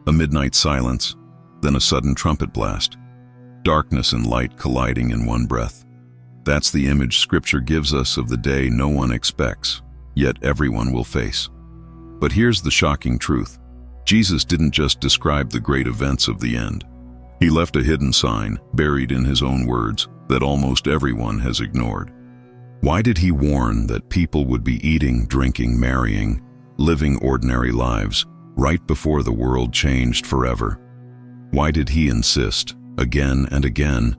A midnight silence, then a sudden trumpet blast. Darkness and light colliding in one breath. That's the image Scripture gives us of the day no one expects, yet everyone will face. But here's the shocking truth. Jesus didn't just describe the great events of the end. He left a hidden sign, buried in his own words, that almost everyone has ignored. Why did he warn that people would be eating, drinking, marrying, living ordinary lives right before the world changed forever? Why did he insist, again and again,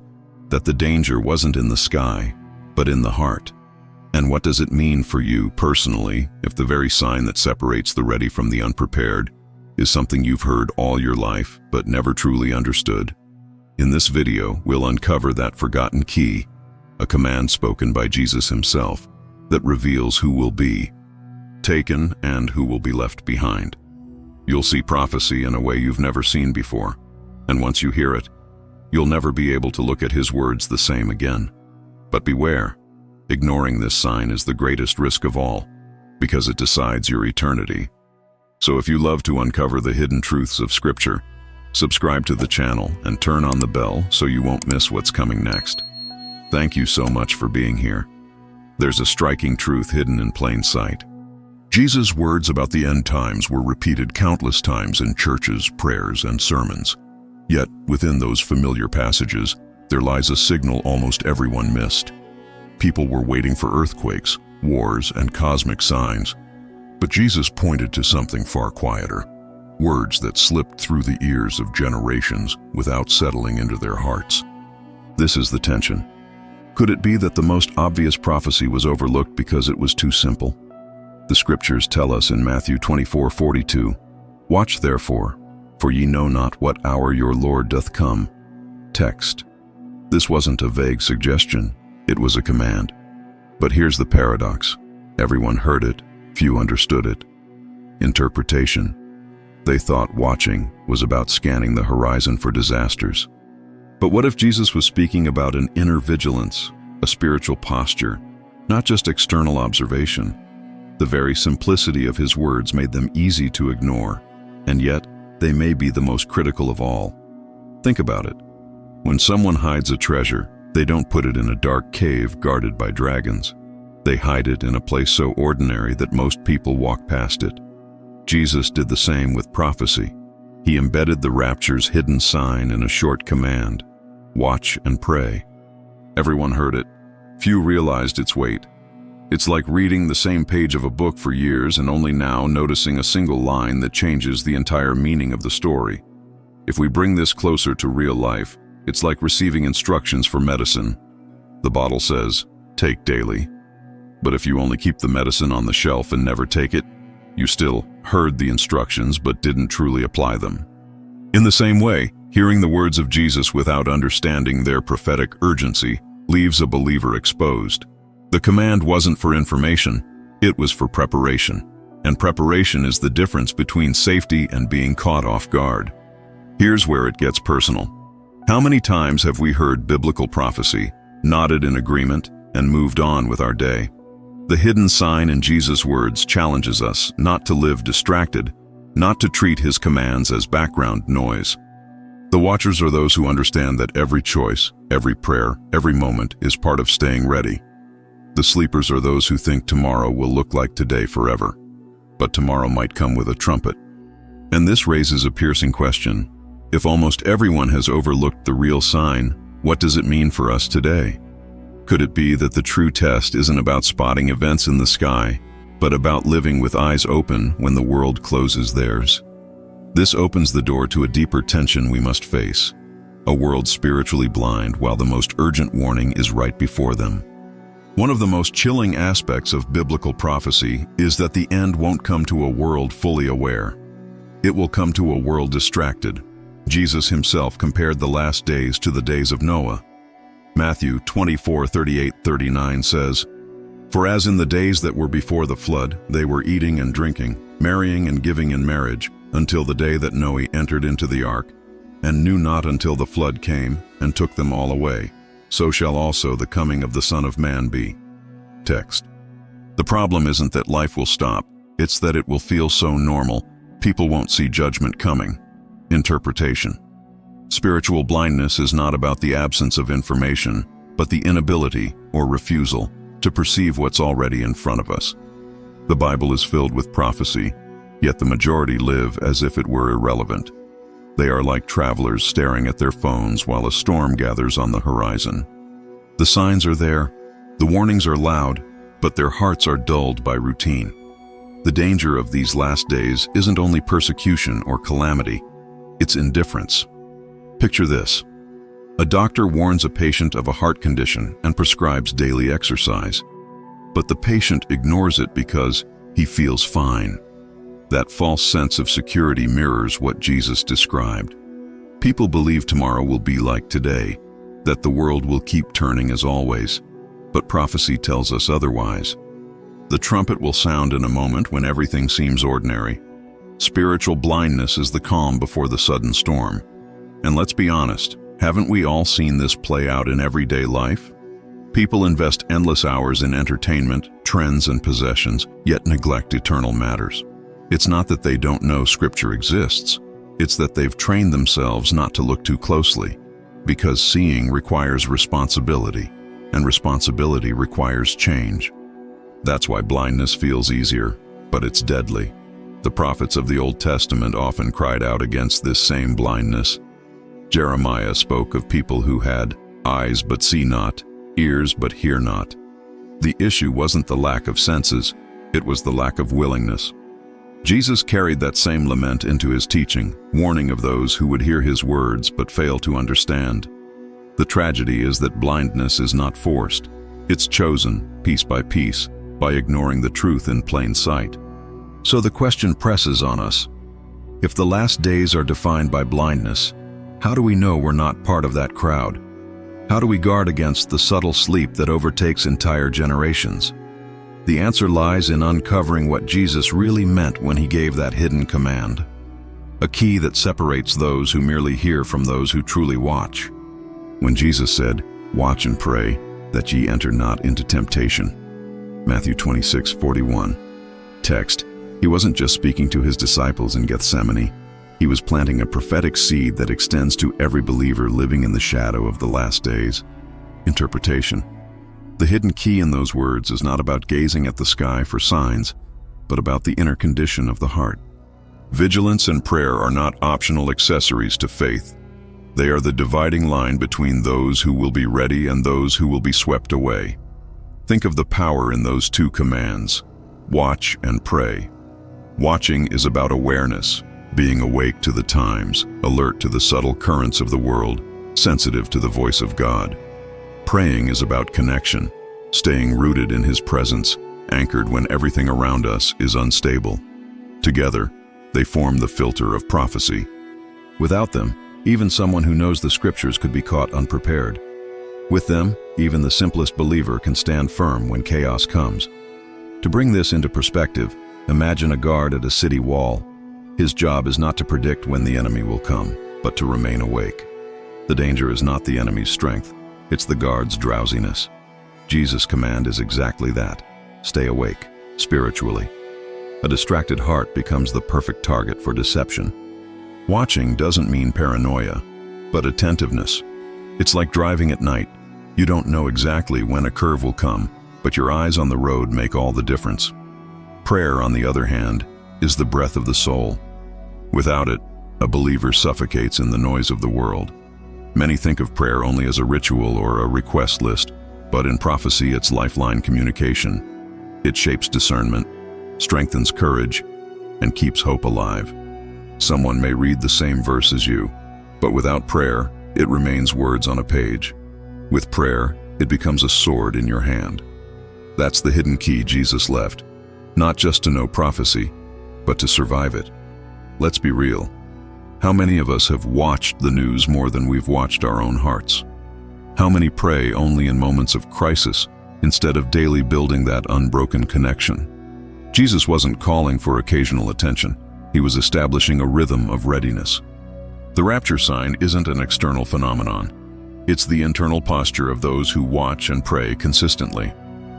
that the danger wasn't in the sky, but in the heart? And what does it mean for you personally if the very sign that separates the ready from the unprepared is something you've heard all your life but never truly understood? In this video, we'll uncover that forgotten key, a command spoken by Jesus himself that reveals who will be taken and who will be left behind. You'll see prophecy in a way you've never seen before, and once you hear it, you'll never be able to look at his words the same again. But beware, ignoring this sign is the greatest risk of all, because it decides your eternity. So if you love to uncover the hidden truths of Scripture, subscribe to the channel and turn on the bell so you won't miss what's coming next. Thank you so much for being here. There's a striking truth hidden in plain sight. Jesus' words about the end times were repeated countless times in churches, prayers, and sermons. Yet, within those familiar passages, there lies a signal almost everyone missed. People were waiting for earthquakes, wars, and cosmic signs. But Jesus pointed to something far quieter, words that slipped through the ears of generations without settling into their hearts. This is the tension. Could it be that the most obvious prophecy was overlooked because it was too simple? The Scriptures tell us in Matthew 24:42, "Watch therefore, for ye know not what hour your Lord doth come." Text. This wasn't a vague suggestion, it was a command. But here's the paradox. Everyone heard it, few understood it. Interpretation. They thought watching was about scanning the horizon for disasters. But what if Jesus was speaking about an inner vigilance, a spiritual posture, not just external observation? The very simplicity of his words made them easy to ignore, and yet they may be the most critical of all. Think about it. When someone hides a treasure, they don't put it in a dark cave guarded by dragons. They hide it in a place so ordinary that most people walk past it. Jesus did the same with prophecy. He embedded the rapture's hidden sign in a short command: watch and pray. Everyone heard it. Few realized its weight. It's like reading the same page of a book for years and only now noticing a single line that changes the entire meaning of the story. If we bring this closer to real life, it's like receiving instructions for medicine. The bottle says, "Take daily." But if you only keep the medicine on the shelf and never take it, you still heard the instructions but didn't truly apply them. In the same way, hearing the words of Jesus without understanding their prophetic urgency leaves a believer exposed. The command wasn't for information, it was for preparation. And preparation is the difference between safety and being caught off guard. Here's where it gets personal. How many times have we heard biblical prophecy, nodded in agreement, and moved on with our day? The hidden sign in Jesus' words challenges us not to live distracted, not to treat his commands as background noise. The watchers are those who understand that every choice, every prayer, every moment is part of staying ready. The sleepers are those who think tomorrow will look like today forever, but tomorrow might come with a trumpet. And this raises a piercing question. If almost everyone has overlooked the real sign, what does it mean for us today? Could it be that the true test isn't about spotting events in the sky, but about living with eyes open when the world closes theirs? This opens the door to a deeper tension we must face, a world spiritually blind while the most urgent warning is right before them. One of the most chilling aspects of biblical prophecy is that the end won't come to a world fully aware. It will come to a world distracted. Jesus himself compared the last days to the days of Noah. Matthew 24:38-39 says, "For as in the days that were before the flood, they were eating and drinking, marrying and giving in marriage, until the day that Noah entered into the ark, and knew not until the flood came, and took them all away. So shall also the coming of the Son of Man be." Text. The problem isn't that life will stop, it's that it will feel so normal, people won't see judgment coming. Interpretation. Spiritual blindness is not about the absence of information, but the inability, or refusal, to perceive what's already in front of us. The Bible is filled with prophecy, yet the majority live as if it were irrelevant. They are like travelers staring at their phones while a storm gathers on the horizon. The signs are there, the warnings are loud, but their hearts are dulled by routine. The danger of these last days isn't only persecution or calamity, it's indifference. Picture this. A doctor warns a patient of a heart condition and prescribes daily exercise, but the patient ignores it because he feels fine. That false sense of security mirrors what Jesus described. People believe tomorrow will be like today, that the world will keep turning as always, but prophecy tells us otherwise. The trumpet will sound in a moment when everything seems ordinary. Spiritual blindness is the calm before the sudden storm. And let's be honest, haven't we all seen this play out in everyday life? People invest endless hours in entertainment, trends, and possessions, yet neglect eternal matters. It's not that they don't know Scripture exists, it's that they've trained themselves not to look too closely, because seeing requires responsibility, and responsibility requires change. That's why blindness feels easier, but it's deadly. The prophets of the Old Testament often cried out against this same blindness. Jeremiah spoke of people who had eyes but see not, ears but hear not. The issue wasn't the lack of senses, it was the lack of willingness. Jesus carried that same lament into his teaching, warning of those who would hear his words but fail to understand. The tragedy is that blindness is not forced. It's chosen, piece by piece, by ignoring the truth in plain sight. So the question presses on us. If the last days are defined by blindness, how do we know we're not part of that crowd? How do we guard against the subtle sleep that overtakes entire generations? The answer lies in uncovering what Jesus really meant when he gave that hidden command. A key that separates those who merely hear from those who truly watch. When Jesus said, "Watch and pray, that ye enter not into temptation." Matthew 26:41. Text. He wasn't just speaking to his disciples in Gethsemane. He was planting a prophetic seed that extends to every believer living in the shadow of the last days. Interpretation. The hidden key in those words is not about gazing at the sky for signs, but about the inner condition of the heart. Vigilance and prayer are not optional accessories to faith. They are the dividing line between those who will be ready and those who will be swept away. Think of the power in those two commands: watch and pray. Watching is about awareness, being awake to the times, alert to the subtle currents of the world, sensitive to the voice of God. Praying is about connection, staying rooted in His presence, anchored when everything around us is unstable. Together, they form the filter of prophecy. Without them, even someone who knows the Scriptures could be caught unprepared. With them, even the simplest believer can stand firm when chaos comes. To bring this into perspective, imagine a guard at a city wall. His job is not to predict when the enemy will come, but to remain awake. The danger is not the enemy's strength, it's the guard's drowsiness. Jesus' command is exactly that: stay awake, spiritually. A distracted heart becomes the perfect target for deception. Watching doesn't mean paranoia, but attentiveness. It's like driving at night. You don't know exactly when a curve will come, but your eyes on the road make all the difference. Prayer, on the other hand, is the breath of the soul. Without it, a believer suffocates in the noise of the world. Many think of prayer only as a ritual or a request list, but in prophecy it's lifeline communication. It shapes discernment, strengthens courage, and keeps hope alive. Someone may read the same verse as you, but without prayer, it remains words on a page. With prayer, it becomes a sword in your hand. That's the hidden key Jesus left, not just to know prophecy, but to survive it. Let's be real. How many of us have watched the news more than we've watched our own hearts? How many pray only in moments of crisis instead of daily building that unbroken connection? Jesus wasn't calling for occasional attention. He was establishing a rhythm of readiness. The rapture sign isn't an external phenomenon. It's the internal posture of those who watch and pray consistently.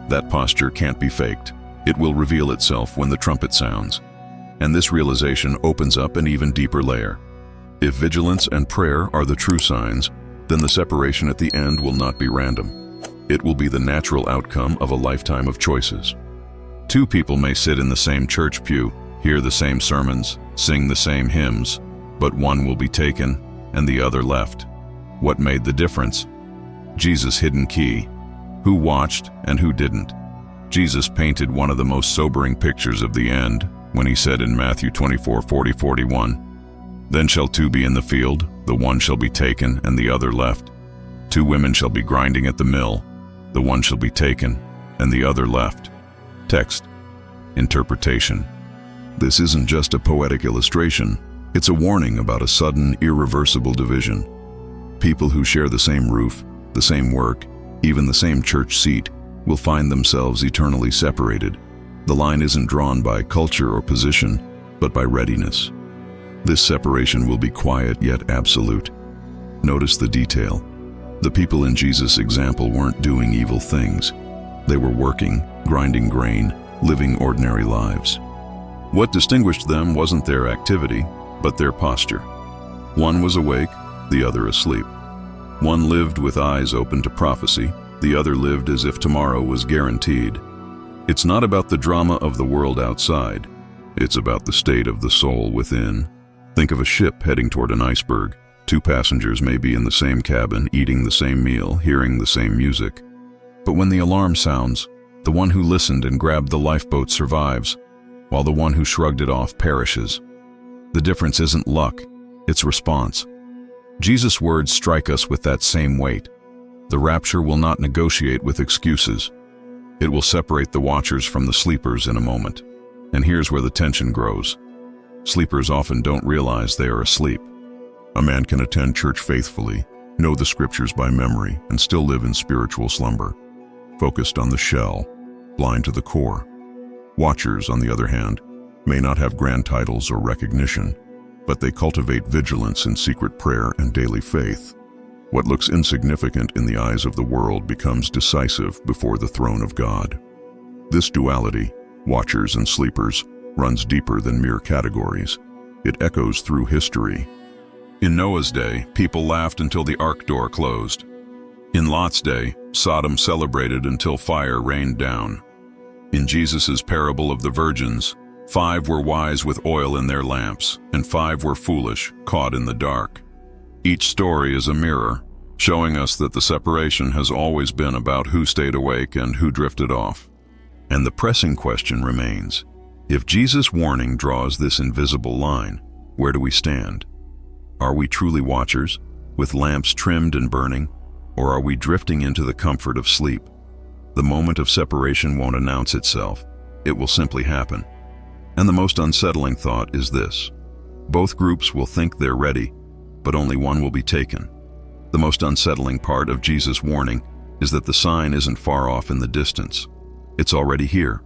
That posture can't be faked. It will reveal itself when the trumpet sounds. And this realization opens up an even deeper layer. If vigilance and prayer are the true signs, then the separation at the end will not be random. It will be the natural outcome of a lifetime of choices. Two people may sit in the same church pew, hear the same sermons, sing the same hymns, but one will be taken and the other left. What made the difference? Jesus' hidden key. Who watched and who didn't? Jesus painted one of the most sobering pictures of the end when he said in Matthew 24:40-41, "Then shall two be in the field, the one shall be taken and the other left. Two women shall be grinding at the mill, the one shall be taken and the other left." Text. Interpretation. This isn't just a poetic illustration, it's a warning about a sudden, irreversible division. People who share the same roof, the same work, even the same church seat, will find themselves eternally separated. The line isn't drawn by culture or position, but by readiness. This separation will be quiet yet absolute. Notice the detail. The people in Jesus' example weren't doing evil things. They were working, grinding grain, living ordinary lives. What distinguished them wasn't their activity, but their posture. One was awake, the other asleep. One lived with eyes open to prophecy, the other lived as if tomorrow was guaranteed. It's not about the drama of the world outside. It's about the state of the soul within. Think of a ship heading toward an iceberg. Two passengers may be in the same cabin, eating the same meal, hearing the same music. But when the alarm sounds, the one who listened and grabbed the lifeboat survives, while the one who shrugged it off perishes. The difference isn't luck, it's response. Jesus' words strike us with that same weight. The rapture will not negotiate with excuses. It will separate the watchers from the sleepers in a moment. And here's where the tension grows. Sleepers often don't realize they are asleep. A man can attend church faithfully, know the scriptures by memory, and still live in spiritual slumber, focused on the shell, blind to the core. Watchers, on the other hand, may not have grand titles or recognition, but they cultivate vigilance in secret prayer and daily faith. What looks insignificant in the eyes of the world becomes decisive before the throne of God. This duality, watchers and sleepers, runs deeper than mere categories. It echoes through history. In Noah's day, people laughed until the ark door closed. In Lot's day, Sodom celebrated until fire rained down. In Jesus' parable of the virgins, 5 were wise with oil in their lamps, and 5 were foolish, caught in the dark. Each story is a mirror, showing us that the separation has always been about who stayed awake and who drifted off. And the pressing question remains, if Jesus' warning draws this invisible line, where do we stand? Are we truly watchers, with lamps trimmed and burning, or are we drifting into the comfort of sleep? The moment of separation won't announce itself, it will simply happen. And the most unsettling thought is this: both groups will think they're ready, but only one will be taken. The most unsettling part of Jesus' warning is that the sign isn't far off in the distance. It's already here.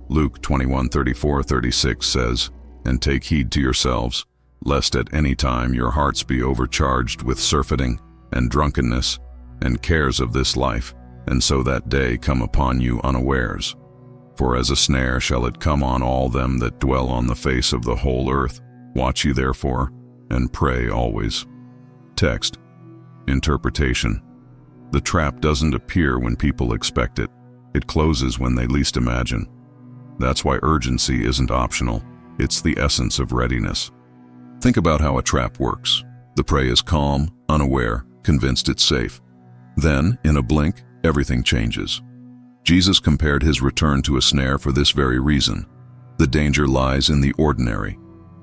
Luke 21:34-36 says, "And take heed to yourselves, lest at any time your hearts be overcharged with surfeiting and drunkenness and cares of this life, and so that day come upon you unawares. For as a snare shall it come on all them that dwell on the face of the whole earth. Watch ye therefore, and pray always." Text. Interpretation. The trap doesn't appear when people expect it. It closes when they least imagine. That's why urgency isn't optional. It's the essence of readiness. Think about how a trap works. The prey is calm, unaware, convinced it's safe. Then, in a blink, everything changes. Jesus compared his return to a snare for this very reason. The danger lies in the ordinary.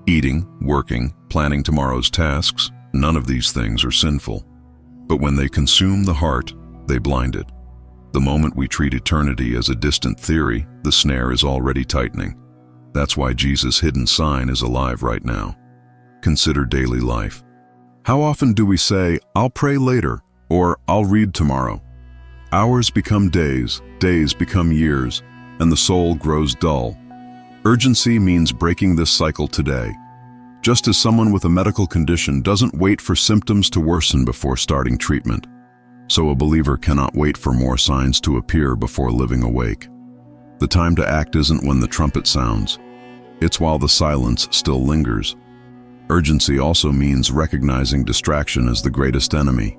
Eating, working, planning tomorrow's tasks, none of these things are sinful. But when they consume the heart, they blind it. The moment we treat eternity as a distant theory, the snare is already tightening. That's why Jesus' hidden sign is alive right now. Consider daily life. How often do we say, "I'll pray later," or "I'll read tomorrow"? Hours become days, days become years, and the soul grows dull. Urgency means breaking this cycle today. Just as someone with a medical condition doesn't wait for symptoms to worsen before starting treatment, so a believer cannot wait for more signs to appear before living awake. The time to act isn't when the trumpet sounds. It's while the silence still lingers. Urgency also means recognizing distraction as the greatest enemy.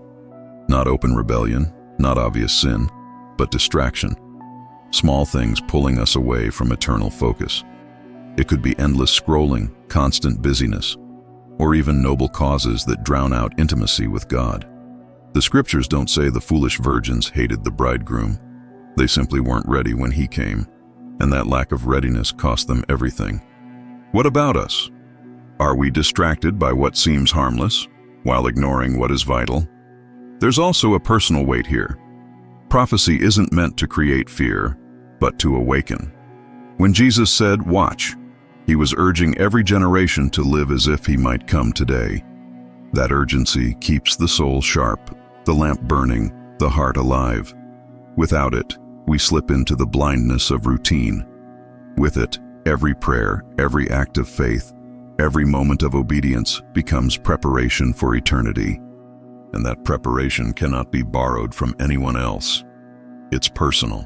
Not open rebellion, not obvious sin, but distraction. Small things pulling us away from eternal focus. It could be endless scrolling, constant busyness, or even noble causes that drown out intimacy with God. The scriptures don't say the foolish virgins hated the bridegroom. They simply weren't ready when he came, and that lack of readiness cost them everything. What about us? Are we distracted by what seems harmless, while ignoring what is vital? There's also a personal weight here. Prophecy isn't meant to create fear, but to awaken. When Jesus said, "Watch," he was urging every generation to live as if he might come today. That urgency keeps the soul sharp, the lamp burning, the heart alive. Without it, we slip into the blindness of routine. With it, every prayer, every act of faith, every moment of obedience becomes preparation for eternity. And that preparation cannot be borrowed from anyone else. It's personal.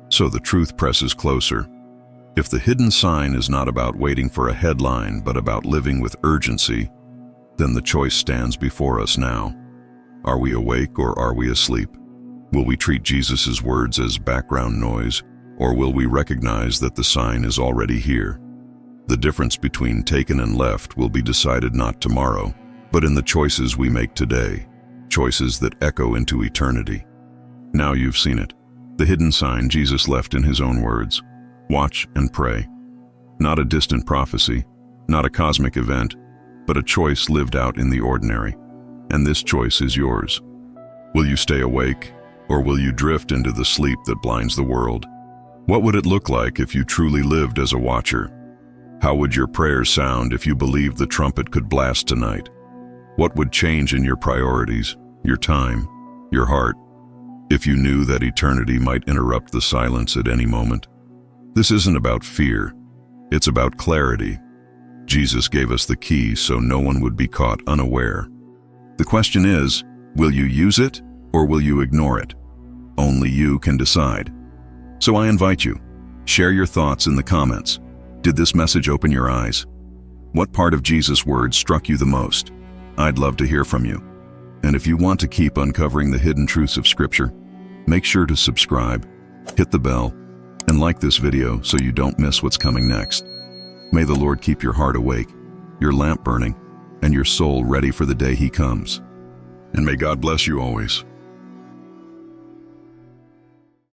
So the truth presses closer. If the hidden sign is not about waiting for a headline, but about living with urgency, then the choice stands before us now. Are we awake or are we asleep? Will we treat Jesus' words as background noise, or will we recognize that the sign is already here? The difference between taken and left will be decided not tomorrow, but in the choices we make today, choices that echo into eternity. Now you've seen it, the hidden sign Jesus left in his own words. Watch and pray. Not a distant prophecy, not a cosmic event, but a choice lived out in the ordinary. And this choice is yours. Will you stay awake, or will you drift into the sleep that blinds the world? What would it look like if you truly lived as a watcher? How would your prayers sound if you believed the trumpet could blast tonight? What would change in your priorities, your time, your heart, if you knew that eternity might interrupt the silence at any moment? This isn't about fear, it's about clarity. Jesus gave us the key so no one would be caught unaware. The question is, will you use it or will you ignore it? Only you can decide. So I invite you, share your thoughts in the comments. Did this message open your eyes? What part of Jesus' words struck you the most? I'd love to hear from you. And if you want to keep uncovering the hidden truths of Scripture, make sure to subscribe, hit the bell, and like this video so you don't miss what's coming next. May the Lord keep your heart awake, your lamp burning, and your soul ready for the day He comes. And may God bless you always.